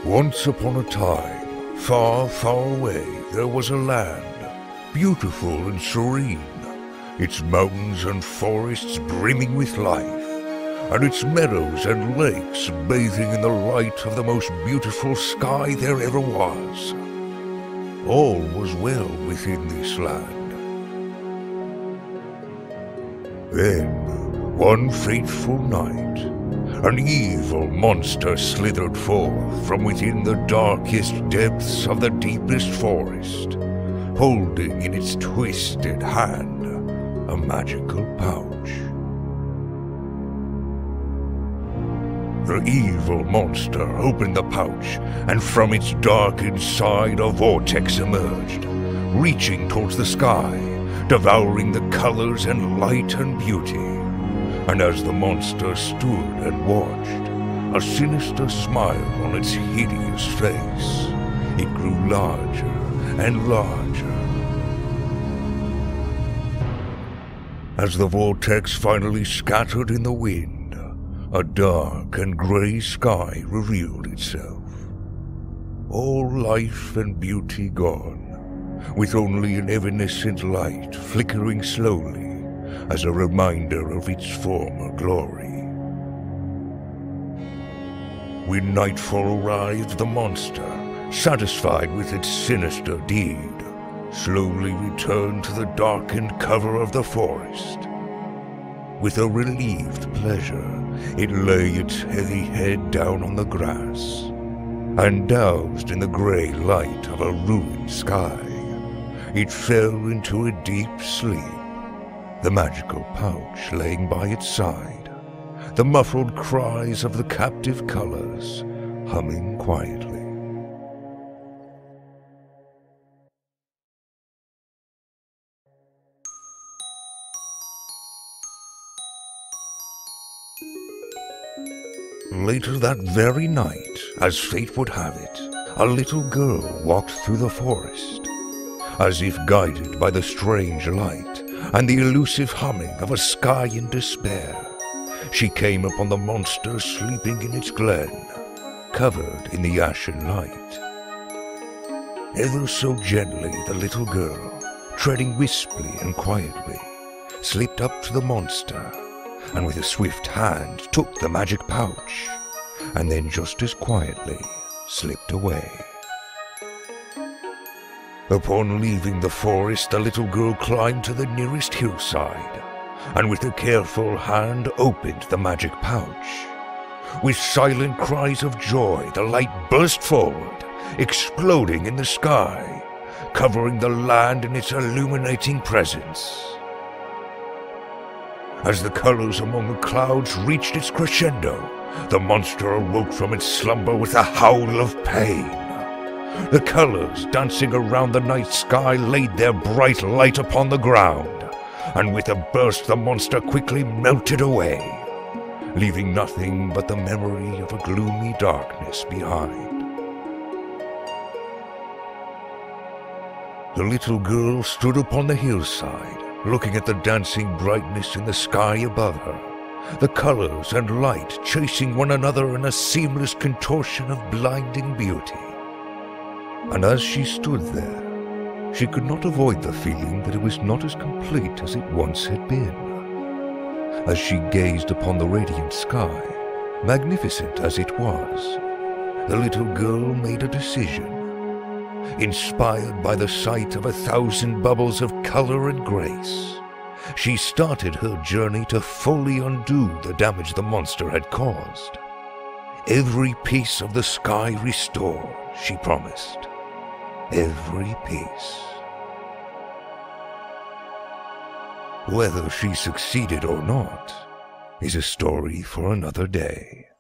Once upon a time, far, far away, there was a land, beautiful and serene, its mountains and forests brimming with life, and its meadows and lakes bathing in the light of the most beautiful sky there ever was. All was well within this land. Then, one fateful night, an evil monster slithered forth from within the darkest depths of the deepest forest, holding in its twisted hand a magical pouch. The evil monster opened the pouch, and from its dark inside a vortex emerged, reaching towards the sky, devouring the colors and light and beauty. And as the monster stood and watched, a sinister smile on its hideous face, it grew larger and larger. As the vortex finally scattered in the wind, a dark and grey sky revealed itself. All life and beauty gone, with only an evanescent light flickering slowly as a reminder of its former glory. When nightfall arrived, the monster, satisfied with its sinister deed, slowly returned to the darkened cover of the forest. With a relieved pleasure, it lay its heavy head down on the grass, and doused in the grey light of a ruined sky, it fell into a deep sleep, the magical pouch laying by its side, the muffled cries of the captive colors humming quietly. Later that very night, as fate would have it, a little girl walked through the forest. As if guided by the strange light and the elusive humming of a sky in despair, she came upon the monster sleeping in its glen, covered in the ashen light. Ever so gently the little girl, treading wispily and quietly, slipped up to the monster, and with a swift hand took the magic pouch, and then just as quietly slipped away. Upon leaving the forest, the little girl climbed to the nearest hillside, and with a careful hand opened the magic pouch. With silent cries of joy, the light burst forward, exploding in the sky, covering the land in its illuminating presence. As the colors among the clouds reached its crescendo, the monster awoke from its slumber with a howl of pain. The colors dancing around the night sky laid their bright light upon the ground, and with a burst the monster quickly melted away, leaving nothing but the memory of a gloomy darkness behind. The little girl stood upon the hillside, looking at the dancing brightness in the sky above her, the colors and light chasing one another in a seamless contortion of blinding beauty. And as she stood there, she could not avoid the feeling that it was not as complete as it once had been. As she gazed upon the radiant sky, magnificent as it was, the little girl made a decision. Inspired by the sight of 1,000 bubbles of color and grace, she started her journey to fully undo the damage the monster had caused. Every piece of the sky restored, she promised. Every piece. Whether she succeeded or not is a story for another day.